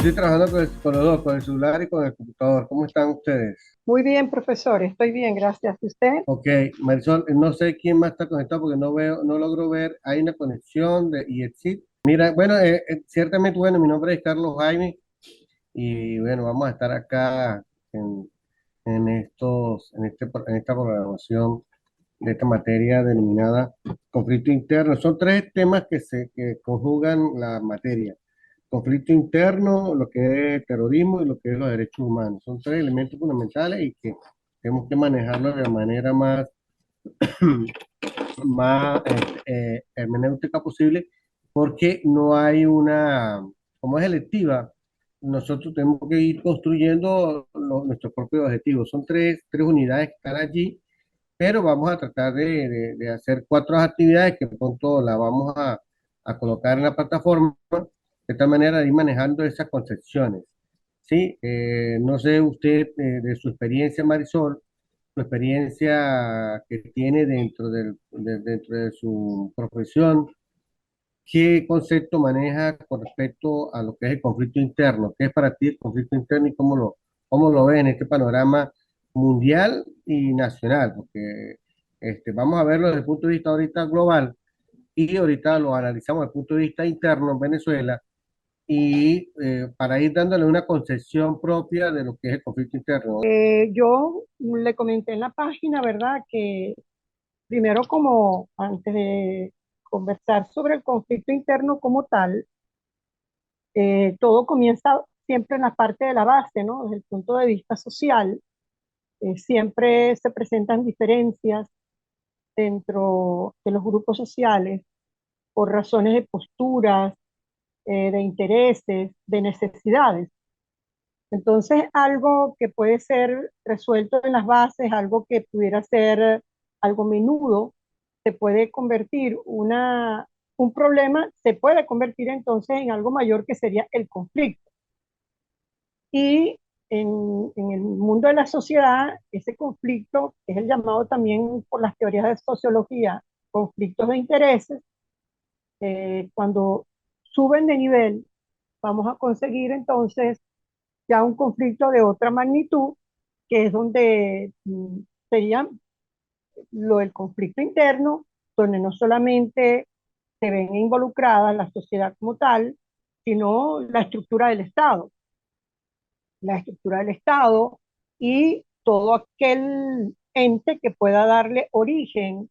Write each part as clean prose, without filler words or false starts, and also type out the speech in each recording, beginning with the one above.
estoy trabajando con los dos, con el celular y con el computador. ¿Cómo están ustedes? Muy bien, profesor, estoy bien, gracias. ¿Y usted? Ok, Marisol, no sé quién más está conectado porque no veo, no logro ver. Hay una conexión y exit. Mira, bueno, ciertamente, bueno, mi nombre es Carlos Jaime y bueno, vamos a estar acá en, en esta programación de esta materia denominada conflicto interno. Son tres temas que conjugan la materia. Conflicto interno, lo que es terrorismo y lo que es los derechos humanos. Son tres elementos fundamentales y que tenemos que manejarlos de la manera más hermenéutica posible, porque no hay como es electiva, nosotros tenemos que ir construyendo nuestros propios objetivos. Son tres unidades que están allí, pero vamos a tratar de hacer cuatro actividades que pronto la vamos a colocar en la plataforma, de tal manera de ir manejando esas concepciones. Sí, no sé usted de su experiencia, Marisol, su experiencia que tiene dentro de su profesión, ¿qué concepto maneja con respecto a lo que es el conflicto interno? ¿Qué es para ti el conflicto interno y cómo lo ves en este panorama mundial y nacional? Porque vamos a verlo desde el punto de vista ahorita global y ahorita lo analizamos desde el punto de vista interno en Venezuela y para ir dándole una concepción propia de lo que es el conflicto interno. Yo le comenté en la página, ¿verdad? Que primero, como antes de conversar sobre el conflicto interno como tal, todo comienza siempre en la parte de la base, ¿no? Desde el punto de vista social, siempre se presentan diferencias dentro de los grupos sociales por razones de posturas, de intereses, de necesidades. Entonces, algo que puede ser resuelto en las bases, algo que pudiera ser algo menudo, se puede convertir un problema, se puede convertir entonces en algo mayor que sería el conflicto. Y en el mundo de la sociedad, ese conflicto, que es el llamado también por las teorías de sociología, conflictos de intereses, cuando suben de nivel, vamos a conseguir entonces ya un conflicto de otra magnitud, que es donde sería lo del conflicto interno, donde no solamente se ven involucradas la sociedad como tal, sino la estructura del Estado y todo aquel ente que pueda darle origen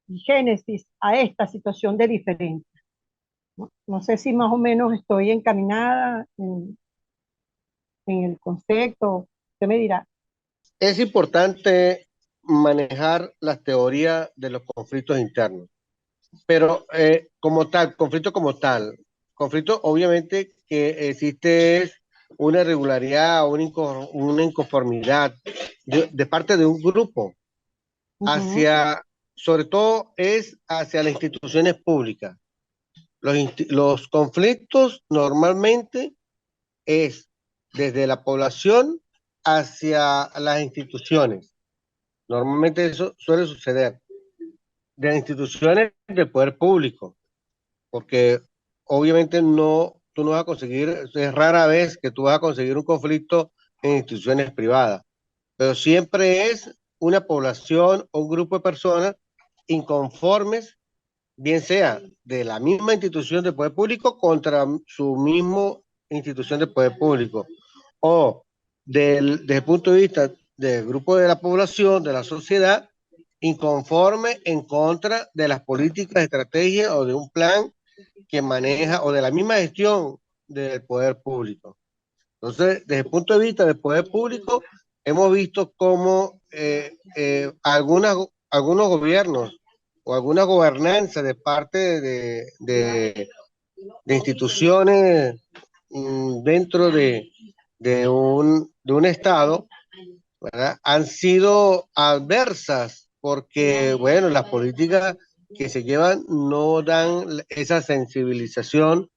y génesis a esta situación de diferencia. ¿No? No sé si más o menos estoy encaminada en el concepto, usted me dirá. Es importante manejar la teoría de los conflictos internos, pero conflicto obviamente que existe es una irregularidad, una inconformidad de parte de un grupo Ujú. hacia, sobre todo es hacia las instituciones públicas. Los conflictos normalmente es desde la población hacia las instituciones. Normalmente eso suele suceder de las instituciones del poder público, porque obviamente tú no vas a conseguir, es rara vez que tú vas a conseguir un conflicto en instituciones privadas, pero siempre es una población o un grupo de personas inconformes, bien sea de la misma institución de poder público contra su mismo institución de poder público, o desde el punto de vista del grupo de la población, de la sociedad, inconforme en contra de las políticas, estrategias o de un plan que maneja o de la misma gestión del poder público. Entonces, desde el punto de vista del poder público, hemos visto cómo algunos gobiernos o alguna gobernanza de parte de instituciones dentro de un Estado, ¿verdad? Han sido adversas porque, bueno, las políticas que se llevan no dan esa sensibilización,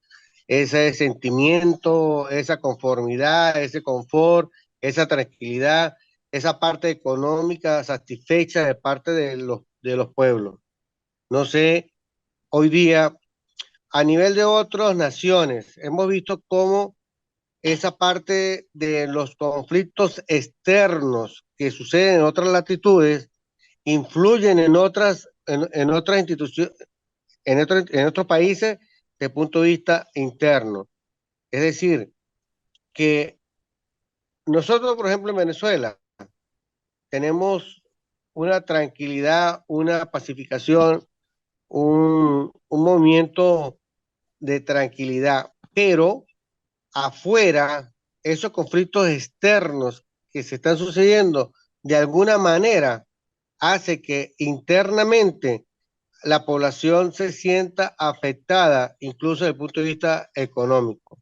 ese sentimiento, esa conformidad, ese confort, esa tranquilidad, esa parte económica satisfecha de parte de los pueblos. No sé, hoy día, a nivel de otras naciones, hemos visto cómo esa parte de los conflictos externos que suceden en otras latitudes influyen en otras instituciones, en otros países desde el punto de vista interno. Es decir, que nosotros, por ejemplo, en Venezuela, tenemos una tranquilidad, una pacificación, un movimiento de tranquilidad, pero afuera, esos conflictos externos que se están sucediendo, de alguna manera, hace que internamente la población se sienta afectada, incluso desde el punto de vista económico.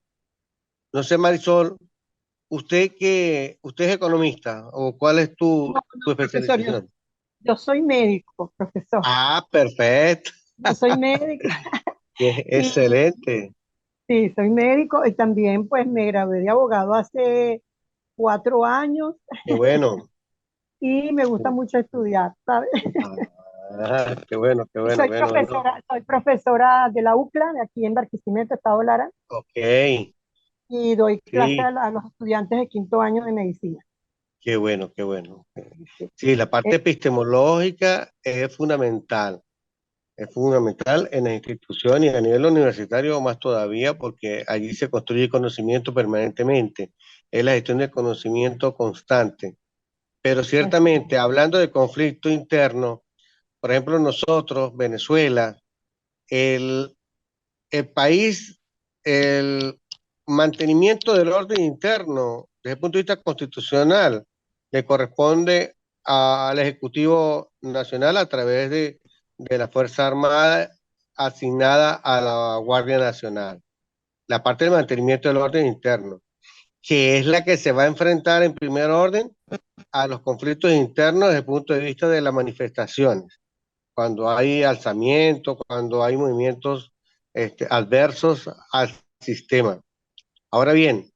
No sé, Marisol, usted es economista o cuál es No, tu no, profesor, especialización. yo soy médico, profesor. Ah, perfecto. Yo soy médico y Excelente. sí, soy médico y también pues me gradué de abogado hace 4 años Qué bueno. y me gusta mucho estudiar, ¿sabes? Ah, qué bueno, qué Y bueno, bueno, bueno. soy profesora de la UCLA, de aquí en Barquisimeto, Estado Lara, Ok, y doy clase sí, a los estudiantes de 5.º año de medicina. qué bueno, qué bueno. Sí. Sí, la Eh, parte epistemológica es fundamental en la institución y a nivel universitario más todavía porque allí se construye conocimiento permanentemente, es la gestión del conocimiento constante. Pero así ciertamente, hablando de conflicto interno, por ejemplo, nosotros, Venezuela, el, el país, el mantenimiento del orden interno desde el punto de vista constitucional le corresponde al Ejecutivo Nacional a través de la Fuerza Armada asignada a la Guardia Nacional. La parte del mantenimiento del orden interno, que es la que se va a enfrentar en primer orden a los conflictos internos desde el punto de vista de las manifestaciones cuando hay alzamiento, cuando hay movimientos adversos al sistema. Ahora bien,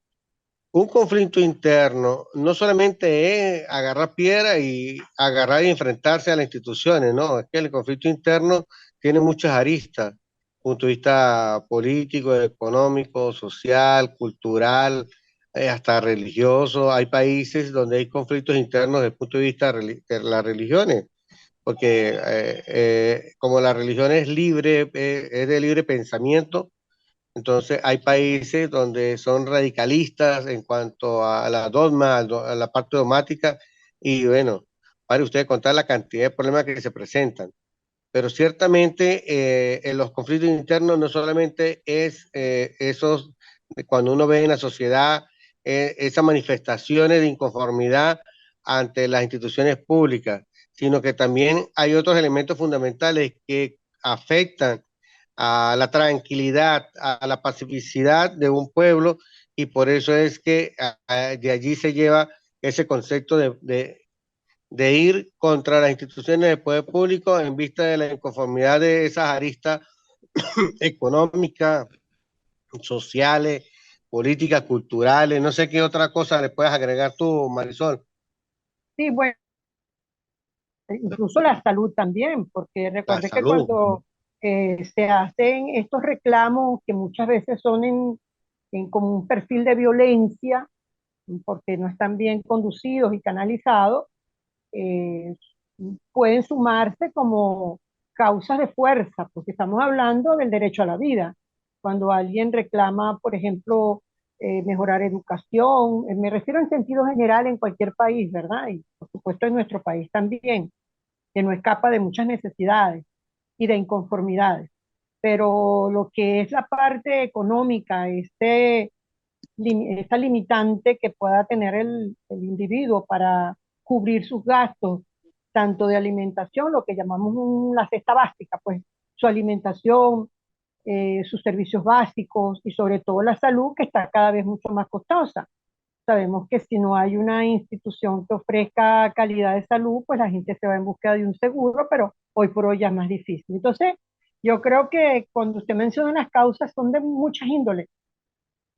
un conflicto interno no solamente es agarrar piedra y agarrar y enfrentarse a las instituciones, no, es que el conflicto interno tiene muchas aristas, punto de vista político, económico, social, cultural, hasta religioso. Hay países donde hay conflictos internos desde el punto de vista de las religiones porque como la religión es libre, es de libre pensamiento, entonces hay países donde son radicalistas en cuanto a la dogma, a la parte dogmática, y bueno, para usted contar la cantidad de problemas que se presentan. Pero ciertamente en los conflictos internos no solamente es esos, cuando uno ve en la sociedad esas manifestaciones de inconformidad ante las instituciones públicas, sino que también hay otros elementos fundamentales que afectan a la tranquilidad, a la pacificidad de un pueblo y por eso es que de allí se lleva ese concepto de ir contra las instituciones del poder público en vista de la inconformidad de esas aristas económicas, sociales, políticas, culturales. No sé qué otra cosa le puedes agregar tú, Marisol. sí, bueno, incluso la salud también, porque La recuerde que salud, cuando se hacen estos reclamos que muchas veces son en como un perfil de violencia, porque no están bien conducidos y canalizados, eh, pueden sumarse como causas de fuerza, porque estamos hablando del derecho a la vida. Cuando alguien reclama, por ejemplo, mejorar educación, me refiero en sentido general en cualquier país, ¿verdad? Y por supuesto en nuestro país también, que no escapa de muchas necesidades y de inconformidades. Pero lo que es la parte económica, esta limitante que pueda tener el individuo para cubrir sus gastos, tanto de alimentación, lo que llamamos la cesta básica, pues su alimentación, sus servicios básicos y sobre todo la salud, que está cada vez mucho más costosa. Sabemos que si no hay una institución que ofrezca calidad de salud, pues la gente se va en busca de un seguro, pero hoy por hoy ya es más difícil. Entonces, yo creo que cuando usted menciona las causas son de muchas índoles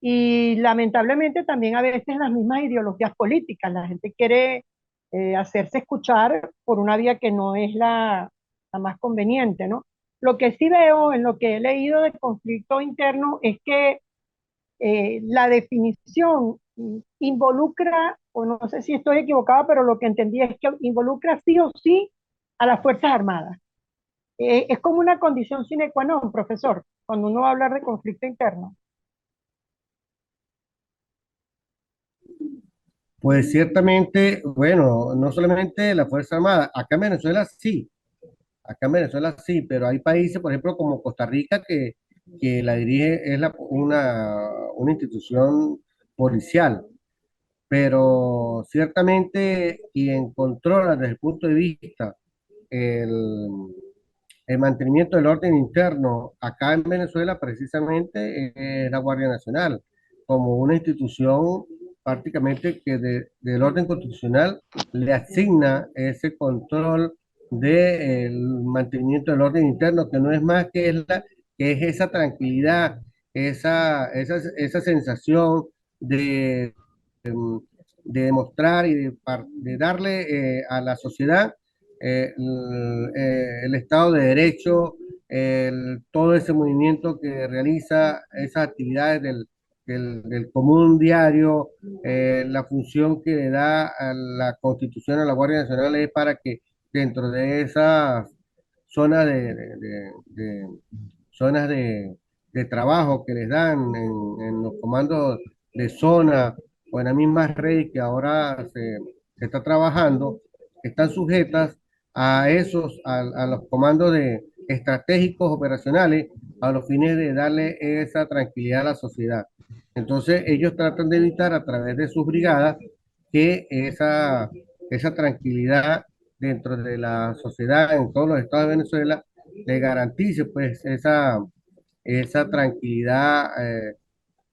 y lamentablemente también a veces las mismas ideologías políticas. La gente quiere hacerse escuchar por una vía que no es la más conveniente, ¿no? Lo que sí veo en lo que he leído del conflicto interno es que la definición involucra, o no sé si estoy equivocada, pero lo que entendí es que involucra sí o sí a las Fuerzas Armadas. Es como una condición sine qua non, profesor, cuando uno va a hablar de conflicto interno. Pues ciertamente, bueno, no solamente la Fuerza Armada, acá en Venezuela sí, pero hay países, por ejemplo, como Costa Rica, que la dirige, es una institución policial, pero ciertamente quien controla desde el punto de vista el, el mantenimiento del orden interno acá en Venezuela precisamente es la Guardia Nacional, como una institución prácticamente que del orden constitucional le asigna ese control del mantenimiento del orden interno, que no es más que es esa tranquilidad, esa sensación de, de demostrar y de darle a la sociedad el Estado de Derecho, todo ese movimiento que realiza esas actividades del común diario, la función que le da a la Constitución a la Guardia Nacional es para que dentro de esas zonas zonas de trabajo que les dan en los comandos de zona o en las mismas redes que ahora se está trabajando, están sujetas a los comandos estratégicos operacionales a los fines de darle esa tranquilidad a la sociedad. Entonces ellos tratan de evitar a través de sus brigadas que esa tranquilidad dentro de la sociedad en todos los estados de Venezuela le garantice pues esa tranquilidad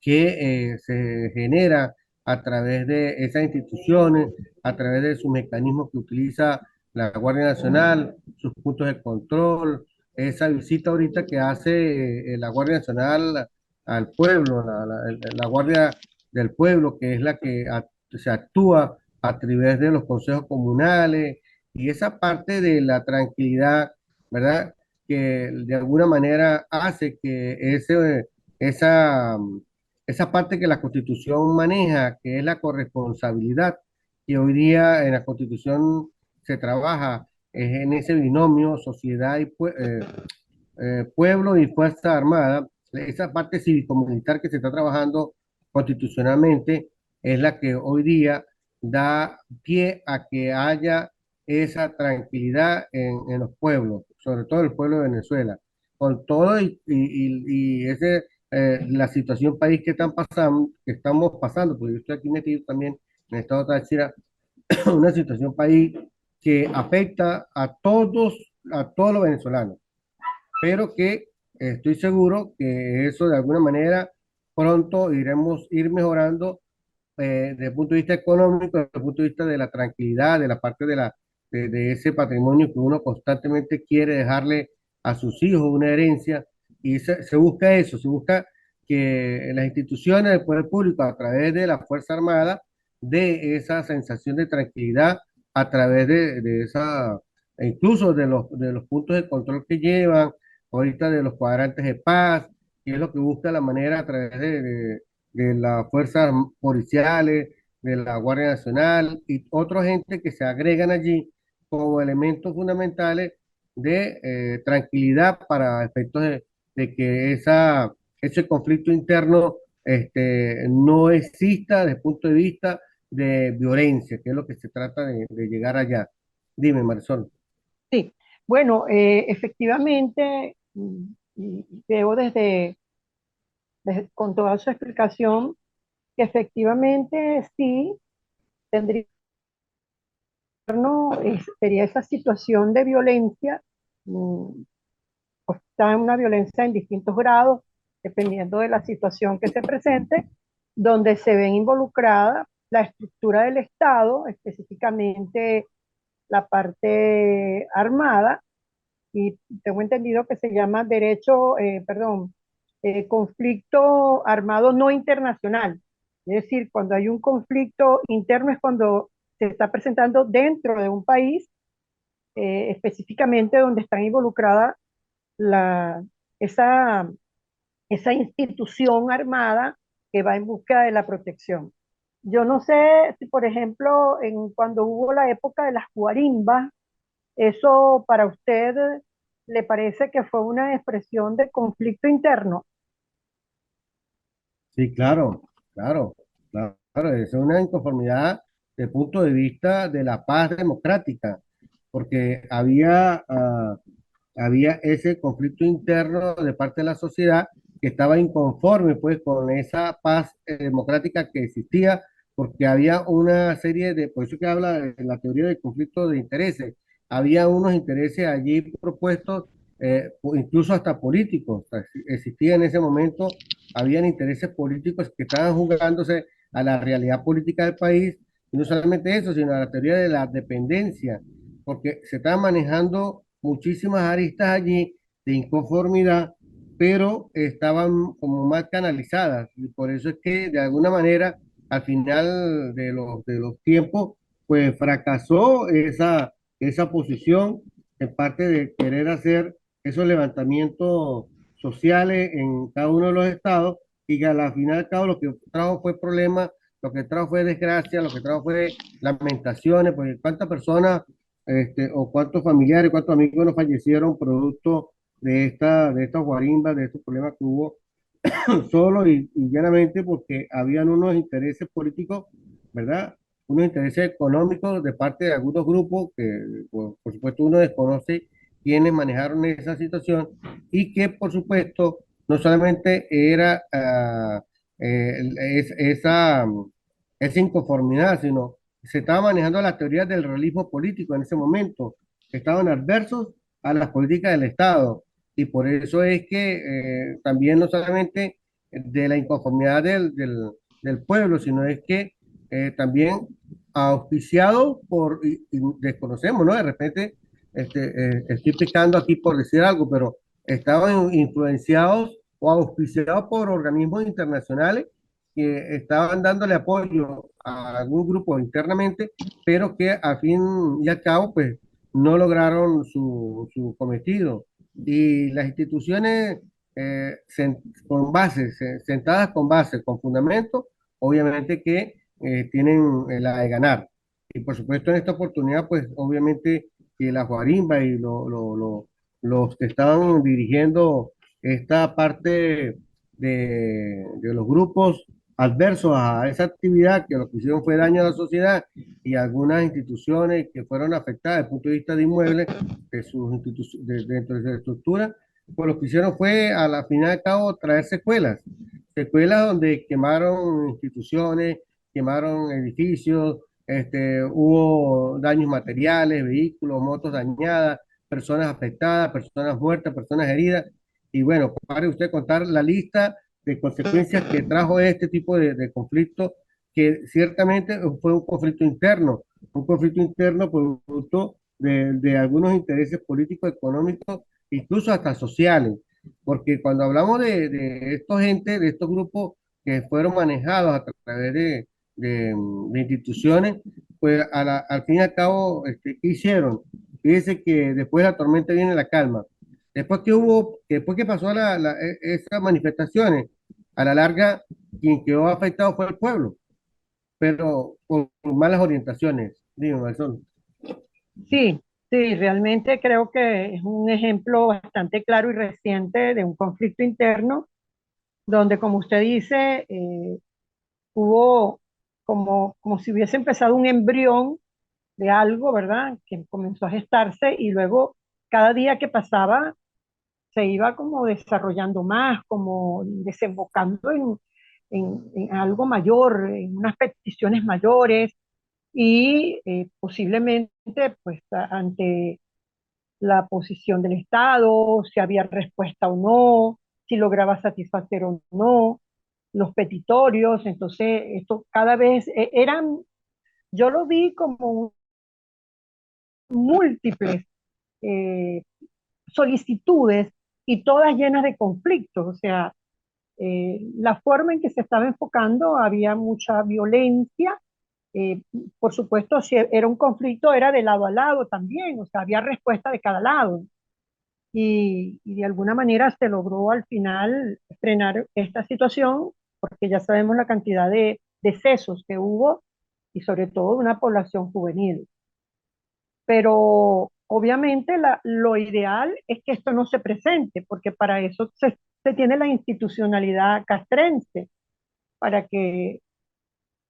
que se genera a través de esas instituciones, a través de sus mecanismos que utiliza la Guardia Nacional, sus puntos de control, esa visita ahorita que hace la Guardia Nacional al pueblo, la Guardia del Pueblo, que es la que se actúa a través de los consejos comunales y esa parte de la tranquilidad, ¿verdad? Que de alguna manera hace que esa esa parte que la Constitución maneja, que es la corresponsabilidad, que hoy día en la Constitución se trabaja, es en ese binomio sociedad y pueblo y Fuerza Armada, esa parte cívico-militar que se está trabajando constitucionalmente es la que hoy día da pie a que haya esa tranquilidad en los pueblos, sobre todo el pueblo de Venezuela, con todo la situación país que que estamos pasando, porque yo estoy aquí metido también en el estado de Táchira, una situación país que afecta a todos los venezolanos, pero que estoy seguro que eso de alguna manera pronto ir mejorando desde el punto de vista económico, desde el punto de vista de la tranquilidad, de la parte de ese patrimonio que uno constantemente quiere dejarle a sus hijos, una herencia, y se busca eso, se busca que las instituciones del poder público a través de la Fuerza Armada de esa sensación de tranquilidad a través de esa, e incluso de los puntos de control que llevan, ahorita de los cuadrantes de paz, que es lo que busca la manera a través de las fuerzas policiales, de la Guardia Nacional y otra gente que se agregan allí como elementos fundamentales de tranquilidad para efectos de que ese conflicto interno no exista desde el punto de vista de violencia, que es lo que se trata de llegar allá. Dime, Marisol. Sí, bueno, efectivamente, y veo con toda su explicación que efectivamente sí tendría, ¿no? Sería esa situación de violencia, mm, o está en una violencia en distintos grados, dependiendo de la situación que se presente, donde se ven involucrada la estructura del Estado, específicamente la parte armada, y tengo entendido que se llama conflicto armado no internacional. Es decir, cuando hay un conflicto interno es cuando se está presentando dentro de un país, específicamente donde están involucradas la, esa, esa institución armada que va en busca de la protección. Yo no sé si, por ejemplo, cuando hubo la época de las guarimbas, ¿eso para usted le parece que fue una expresión de conflicto interno? Sí, claro, claro, claro, claro, es una inconformidad desde el punto de vista de la paz democrática, porque había ese conflicto interno de parte de la sociedad que estaba inconforme pues con esa paz democrática que existía, porque había una serie de, por eso que habla de la teoría del conflicto de intereses, había unos intereses allí propuestos, incluso hasta políticos, o sea, existía en ese momento, habían intereses políticos que estaban jugándose a la realidad política del país, y no solamente eso, sino a la teoría de la dependencia, porque se estaban manejando muchísimas aristas allí de inconformidad, pero estaban como mal canalizadas, y por eso es que de alguna manera al final de los tiempos, pues fracasó esa posición en parte de querer hacer esos levantamientos sociales en cada uno de los estados, y que a la final al cabo lo que trajo fue problemas, lo que trajo fue desgracia, lo que trajo fue lamentaciones, porque cuántas personas o cuántos familiares, cuántos amigos nos fallecieron producto de estas guarimbas, de estos problemas que hubo, solo y llanamente porque habían unos intereses políticos, ¿verdad? Unos intereses económicos de parte de algunos grupos que, por supuesto, uno desconoce quiénes manejaron esa situación y que, por supuesto, no solamente era esa, esa inconformidad, sino se estaba manejando las teorías del realismo político en ese momento, que estaban adversos a las políticas del Estado. Y por eso es que también no solamente de la inconformidad del pueblo, sino es que también auspiciado por, y desconocemos, ¿no? De repente estoy picando aquí por decir algo, pero estaban influenciados o auspiciados por organismos internacionales que estaban dándole apoyo a algún grupo internamente, pero que a fin y al cabo, pues, no lograron su cometido. Y las instituciones con bases, sentadas con bases, con fundamento, obviamente que tienen la de ganar. Y por supuesto en esta oportunidad, pues obviamente que la Guarimba y los que estaban dirigiendo esta parte de los grupos adversos a esa actividad, que lo que hicieron fue daño a la sociedad y algunas instituciones que fueron afectadas desde el punto de vista de inmuebles, de sus dentro de su estructura, pues lo que hicieron fue, a la final de cabo, traer secuelas. Secuelas donde quemaron instituciones, quemaron edificios, hubo daños materiales, vehículos, motos dañadas, personas afectadas, personas muertas, personas heridas. Y bueno, pare usted contar la lista de consecuencias que trajo este tipo de conflicto, que ciertamente fue un conflicto interno producto de algunos intereses políticos, económicos, incluso hasta sociales, porque cuando hablamos de estos entes, de estos grupos que fueron manejados a través de instituciones, pues al fin y al cabo, ¿qué hicieron? Fíjense que después de la tormenta viene la calma. Después que pasó esas manifestaciones, a la larga, quien quedó afectado fue el pueblo, pero con malas orientaciones, digo, Marisol. Sí, sí, realmente creo que es un ejemplo bastante claro y reciente de un conflicto interno donde, como usted dice, hubo como si hubiese empezado un embrión de algo, ¿verdad? Que comenzó a gestarse y luego cada día que pasaba se iba como desarrollando más, como desembocando en algo mayor, en unas peticiones mayores y posiblemente pues ante la posición del Estado, si había respuesta o no, si lograba satisfacer o no, los petitorios, entonces esto cada vez eran, yo lo vi como múltiples eh, solicitudes y todas llenas de conflictos, o sea, la forma en que se estaba enfocando había mucha violencia, eh, por supuesto, si era un conflicto, era de lado a lado también, o sea, había respuesta de cada lado. Y de alguna manera se logró al final frenar esta situación porque ya sabemos la cantidad de decesos que hubo y sobre todo de una población juvenil. Pero obviamente lo ideal es que esto no se presente, porque para eso se tiene la institucionalidad castrense, para que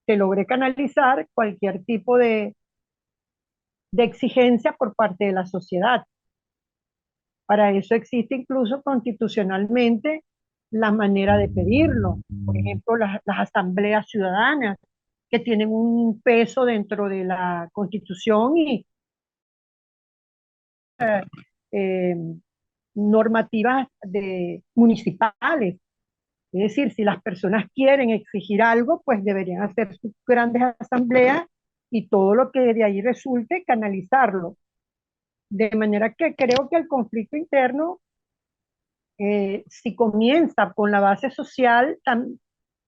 se logre canalizar cualquier tipo de exigencia por parte de la sociedad. Para eso existe incluso constitucionalmente la manera de pedirlo. Por ejemplo, las asambleas ciudadanas, que tienen un peso dentro de la Constitución y eh, normativas municipales. Es decir, si las personas quieren exigir algo, pues deberían hacer sus grandes asambleas y todo lo que de ahí resulte, canalizarlo. De manera que creo que el conflicto interno, si comienza con la base social,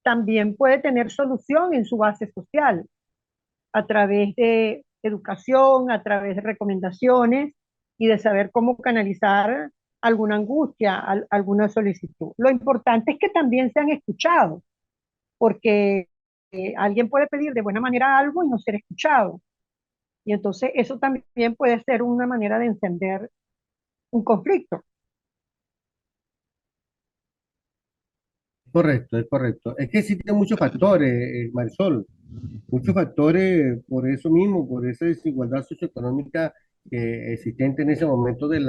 también puede tener solución en su base social, a través de educación, a través de recomendaciones y de saber cómo canalizar alguna angustia, alguna solicitud. Lo importante es que también sean escuchados, porque alguien puede pedir de buena manera algo y no ser escuchado. Y entonces eso también puede ser una manera de encender un conflicto. Correcto, es correcto. Es que existen muchos factores, Marisol, muchos factores por eso mismo, por esa desigualdad socioeconómica existente en ese momento del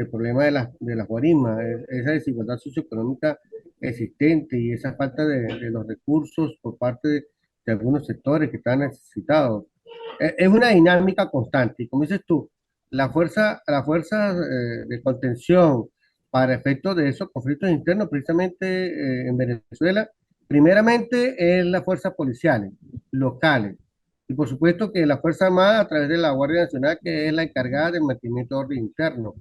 problema de las guarimas, esa desigualdad socioeconómica existente y esa falta de los recursos por parte de algunos sectores que están necesitados. Es una dinámica constante y como dices tú, la fuerza de contención para efectos de esos conflictos internos, precisamente en Venezuela, primeramente es las fuerzas policiales locales. Y por supuesto que la Fuerza Armada a través de la Guardia Nacional, que es la encargada del mantenimiento de orden interno.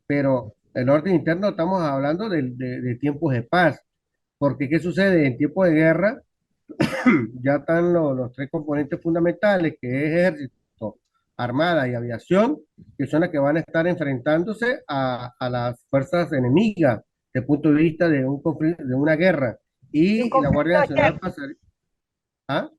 Pero el orden interno estamos hablando de tiempos de paz, porque ¿qué sucede? En tiempos de guerra ya están los tres componentes fundamentales, que es ejército, armada y aviación, que son las que van a estar enfrentándose a las fuerzas enemigas desde el punto de vista de un conflicto, de una guerra. De un Y la Guardia conflicto Nacional externo, pasaría... ¿Ah?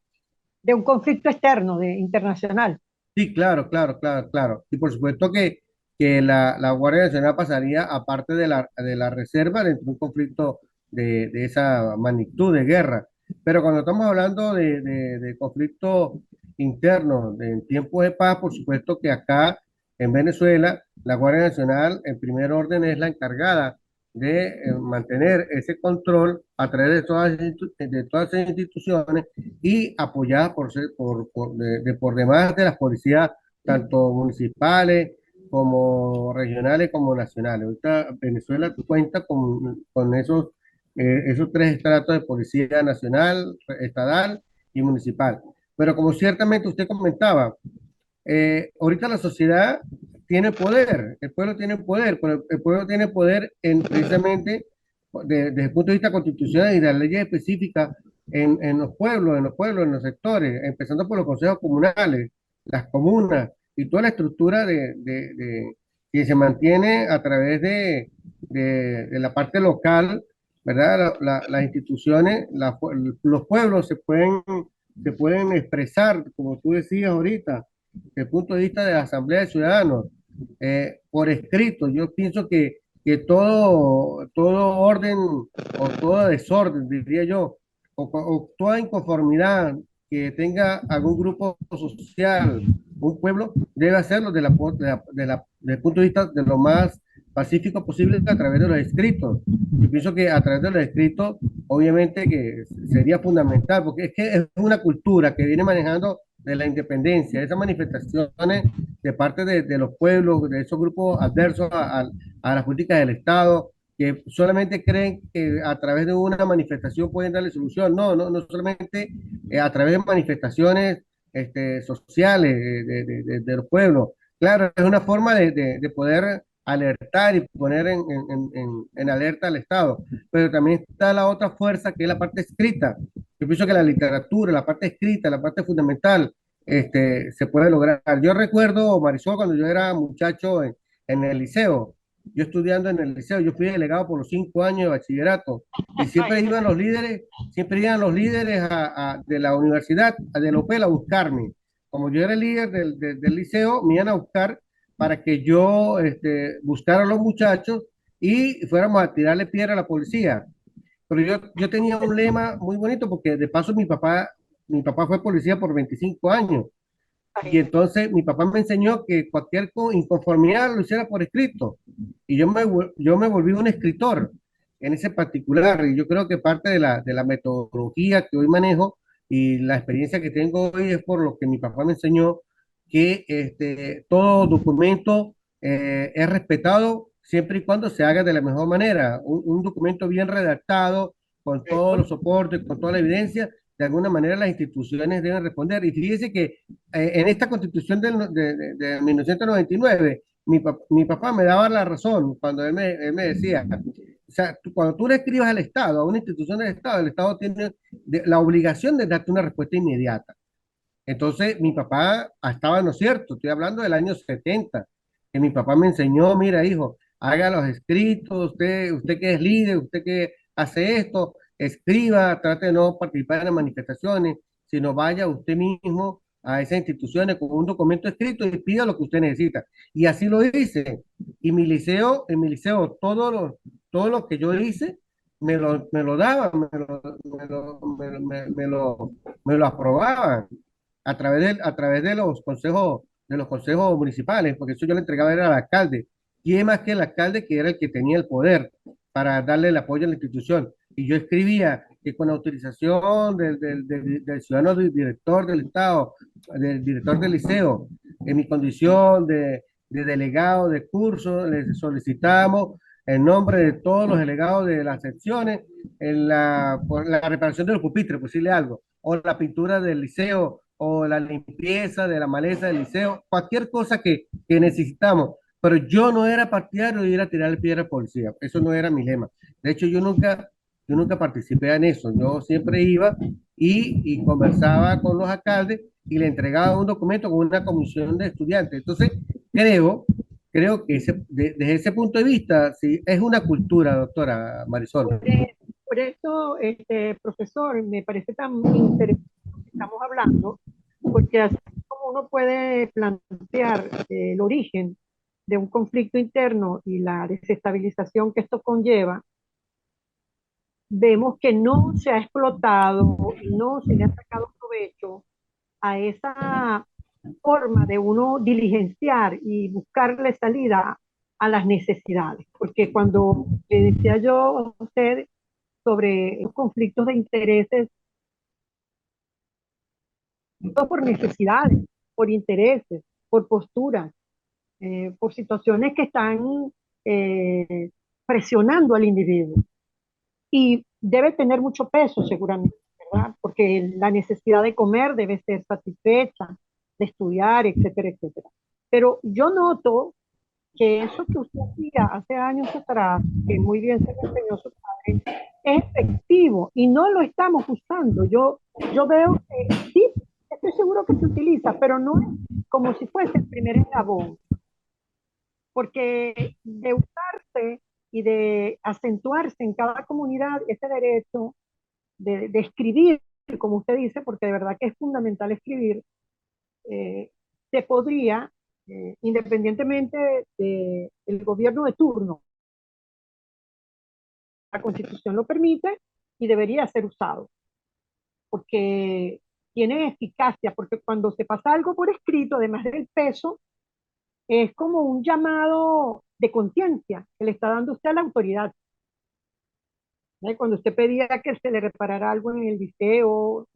de un conflicto externo, internacional. Sí, claro, claro, claro, claro. Y por supuesto que la Guardia Nacional pasaría aparte de la reserva dentro de un conflicto de esa magnitud de guerra. Pero cuando estamos hablando de conflicto interno, en tiempos de paz, por supuesto que acá en Venezuela, la Guardia Nacional en primer orden es la encargada de mantener ese control a través de todas esas instituciones y apoyada por demás de las policías, tanto municipales como regionales como nacionales. Ahorita Venezuela cuenta con esos tres estratos de policía nacional, estatal y municipal. Pero como ciertamente usted comentaba, ahorita la sociedad tiene poder, el pueblo tiene poder, pero el pueblo tiene poder precisamente desde el punto de vista constitucional y de las leyes específicas en los sectores, empezando por los consejos comunales, las comunas y toda la estructura que se mantiene a través de la parte local, ¿verdad? Las instituciones, los pueblos se pueden expresar, como tú decías ahorita, desde el punto de vista de la Asamblea de Ciudadanos, por escrito. Yo pienso que todo orden o todo desorden, diría yo, o toda inconformidad que tenga algún grupo social, un pueblo, debe hacerlo desde el punto de vista de lo más pacífico posible a través de los escritos. Yo pienso que a través de los escritos, obviamente que sería fundamental, porque es que es una cultura que viene manejando de la independencia, esas manifestaciones de parte de los pueblos, de esos grupos adversos a las políticas del Estado, que solamente creen que a través de una manifestación pueden darle solución. No, no, no solamente a través de manifestaciones sociales de los pueblos. Claro, es una forma de poder alertar y poner en alerta al Estado, pero también está la otra fuerza que es la parte escrita. Yo pienso que la literatura, la parte escrita, la parte fundamental, se puede lograr. Yo recuerdo, Marisol, cuando yo era muchacho en el liceo, yo estudiando en el liceo, yo fui delegado por los 5 años de bachillerato y siempre iban los líderes de la universidad, de la UPEL a buscarme. Como yo era el líder del liceo, me iban a buscar para que yo buscara a los muchachos y fuéramos a tirarle piedra a la policía. Pero yo tenía un lema muy bonito porque de paso mi papá fue policía por 25 años. Y entonces mi papá me enseñó que cualquier inconformidad lo hiciera por escrito. Y yo me volví un escritor en ese particular. Y yo creo que parte de la metodología que hoy manejo y la experiencia que tengo hoy es por lo que mi papá me enseñó que todo documento es respetado siempre y cuando se haga de la mejor manera. Un documento bien redactado, con todos los soportes, con toda la evidencia, de alguna manera las instituciones deben responder. Y fíjese que en esta constitución de 1999, mi papá me daba la razón cuando él me decía, o sea, cuando tú le escribas al Estado, a una institución del Estado, el Estado tiene la obligación de darte una respuesta inmediata. Entonces, mi papá estaba en lo cierto, estoy hablando del año 70, que mi papá me enseñó, mira, hijo, haga los escritos, usted que es líder, usted que hace esto, escriba, trate de no participar en las manifestaciones, sino vaya usted mismo a esas instituciones con un documento escrito y pida lo que usted necesita. Y así lo hice. Y en mi liceo, todo lo que yo hice, me lo daban, me lo aprobaban a través de los consejos municipales, porque eso yo le entregaba era al alcalde. Y es más que el alcalde, que era el que tenía el poder para darle el apoyo a la institución. Y yo escribía que con autorización del ciudadano director del Estado, del director del liceo, en mi condición de delegado de curso, les solicitamos en nombre de todos los delegados de las secciones, por la reparación de los pupitres, por decirle algo, o la pintura del liceo, o la limpieza de la maleza del liceo, cualquier cosa que necesitamos. Pero yo no era partidario de ir a tirar piedra al policía, eso no era mi lema. De hecho, yo nunca participé en eso. Yo siempre iba y conversaba con los alcaldes y le entregaba un documento con una comisión de estudiantes. Entonces, creo que desde ese punto de vista, sí, es una cultura, doctora Marisol. Por eso, profesor, me parece tan interesante lo que estamos hablando, porque así como uno puede plantear el origen de un conflicto interno y la desestabilización que esto conlleva, vemos que no se ha explotado y no se le ha sacado provecho a esa forma de uno diligenciar y buscarle salida a las necesidades. Porque cuando le decía yo a usted sobre los conflictos de intereses, no por necesidades, por intereses, por posturas, por situaciones que están eh, presionando al individuo. Y debe tener mucho peso seguramente, ¿verdad? Porque la necesidad de comer debe ser satisfecha, de estudiar, etcétera, etcétera. Pero yo noto que eso que usted hacía hace años atrás, que muy bien se lo enseñó su padre, es efectivo y no lo estamos usando. Yo veo que sí, estoy seguro que se utiliza, pero no es como si fuese el primer eslabón, porque de usarse y de acentuarse en cada comunidad ese derecho de escribir, como usted dice, porque de verdad que es fundamental escribir, se podría, independientemente del gobierno de turno, la Constitución lo permite y debería ser usado, porque tiene eficacia, porque cuando se pasa algo por escrito, además del peso, es como un llamado de conciencia que le está dando usted a la autoridad. Cuando usted pedía que se le reparara algo en el liceo, o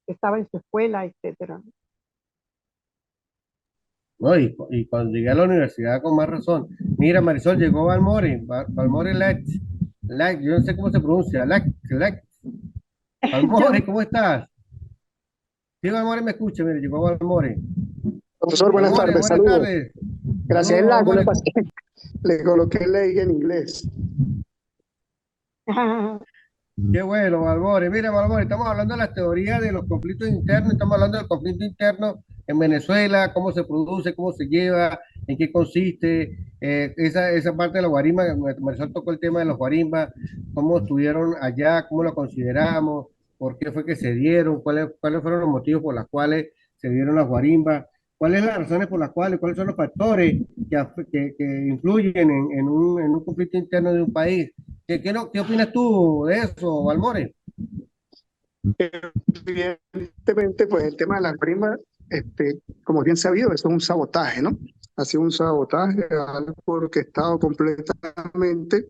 estaba en su escuela, etcétera. ¿No? Y cuando llegué a la universidad, con más razón. Mira, Marisol, llegó Balmore, Balmore yo no sé cómo se pronuncia, Balmore, ¿cómo estás? Sí, Balmore me escucha, mire, llegó Balmore. Profesor, buenas Balmore, tardes, buenas saludos. tardes. Gracias, Saludos, lo que Balmore. pasa es que le coloqué ley en inglés. Qué bueno, Balbore. Mira, Balbore, estamos hablando de las teorías de los conflictos internos, estamos hablando del conflicto interno en Venezuela, cómo se produce, cómo se lleva, en qué consiste, esa parte de la guarimba, Marisol tocó el tema de los guarimbas, cómo estuvieron allá, cómo lo consideramos, por qué fue que se dieron, cuáles fueron los motivos por los cuales se dieron las guarimbas, cuáles son las razones por las cuales, cuáles son los factores que influyen en un conflicto interno de un país. ¿Qué opinas tú de eso, Valmore? Evidentemente, pues el tema de las primas, como bien sabido, eso es un sabotaje, ¿no? Ha sido un sabotaje, algo orquestado completamente,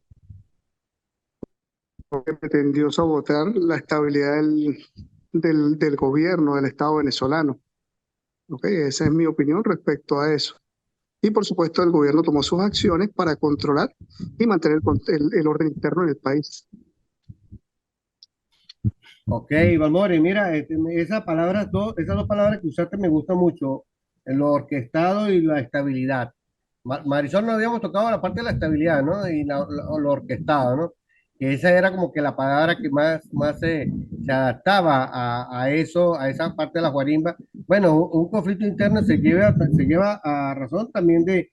porque pretendió sabotear la estabilidad del gobierno del Estado venezolano. ¿Ok? Esa es mi opinión respecto a eso. Y por supuesto, el gobierno tomó sus acciones para controlar y mantener el orden interno en el país. Ok, Valmore, mira, esas dos palabras que usaste me gustan mucho, lo orquestado y la estabilidad. Marisol no habíamos tocado la parte de la estabilidad, ¿no? Y lo orquestado, ¿no? Que esa era como que la palabra que más se adaptaba a eso, a esa parte de la guarimba. Bueno, un conflicto interno se lleva a razón también de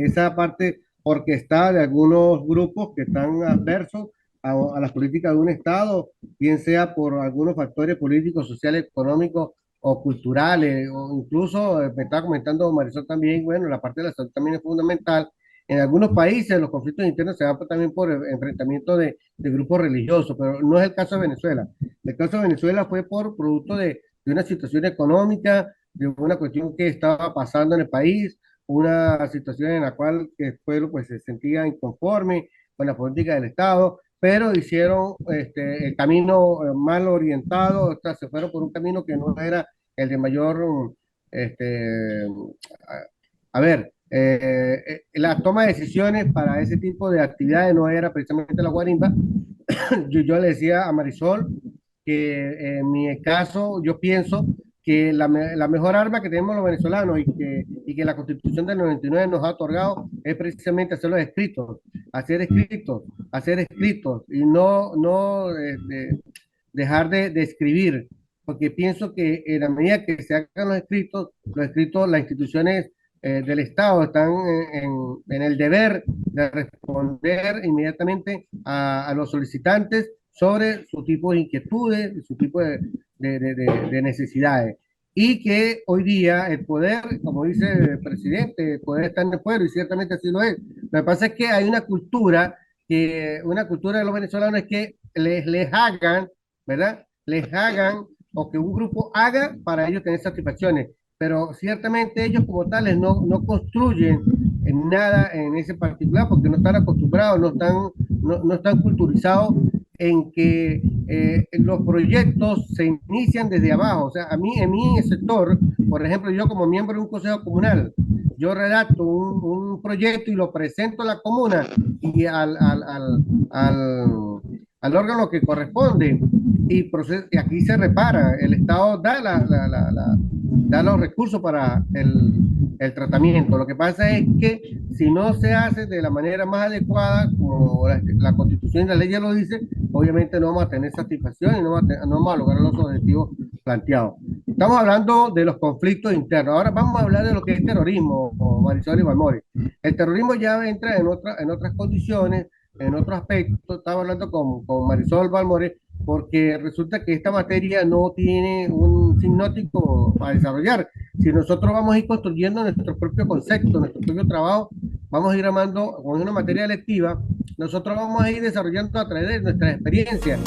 esa parte orquestada de algunos grupos que están adversos a las políticas de un Estado, bien sea por algunos factores políticos, sociales, económicos o culturales, o incluso, me estaba comentando Marisol también, bueno, la parte de la salud también es fundamental. En algunos países los conflictos internos se dan también por enfrentamiento de grupos religiosos, pero no es el caso de Venezuela. El caso de Venezuela fue por producto de una situación económica, de una cuestión que estaba pasando en el país, una situación en la cual el pueblo pues, se sentía inconforme con la política del Estado, pero hicieron el camino mal orientado, o sea, se fueron por un camino que no era el de mayor, este, a ver, la toma de decisiones para ese tipo de actividades no era precisamente la guarimba. Yo le decía a Marisol que en mi caso yo pienso que la mejor arma que tenemos los venezolanos y que la Constitución del 99 nos ha otorgado es precisamente hacer escritos y no dejar de escribir, porque pienso que en la medida que se hagan los escritos, las instituciones del Estado están en el deber de responder inmediatamente a los solicitantes sobre su tipo de inquietudes, su tipo de necesidades. Y que hoy día el poder, como dice el presidente, el poder está en el pueblo, y ciertamente así lo es. Lo que pasa es que hay una cultura de los venezolanos es que les hagan, ¿verdad? Les hagan o que un grupo haga para ellos tener satisfacciones, pero ciertamente ellos como tales no construyen en nada en ese particular porque no están acostumbrados, no están culturizados en que los proyectos se inician desde abajo. O sea, en mi sector, por ejemplo, yo como miembro de un consejo comunal, yo redacto un proyecto y lo presento a la comuna y al órgano que corresponde y aquí se repara, el Estado da los recursos para el tratamiento. Lo que pasa es que si no se hace de la manera más adecuada, como la Constitución y la ley ya lo dice, obviamente no vamos a tener satisfacción y no vamos a lograr los objetivos planteados. Estamos hablando de los conflictos internos. Ahora vamos a hablar de lo que es terrorismo, Marisol y Valmore. El terrorismo ya entra en otras condiciones, en otro aspecto. Estaba hablando con Marisol Valmore porque resulta que esta materia no tiene un sinótico para desarrollar. Si nosotros vamos a ir construyendo nuestro propio concepto, nuestro propio trabajo, vamos a ir armando con una materia electiva, nosotros vamos a ir desarrollando a través de nuestra experiencia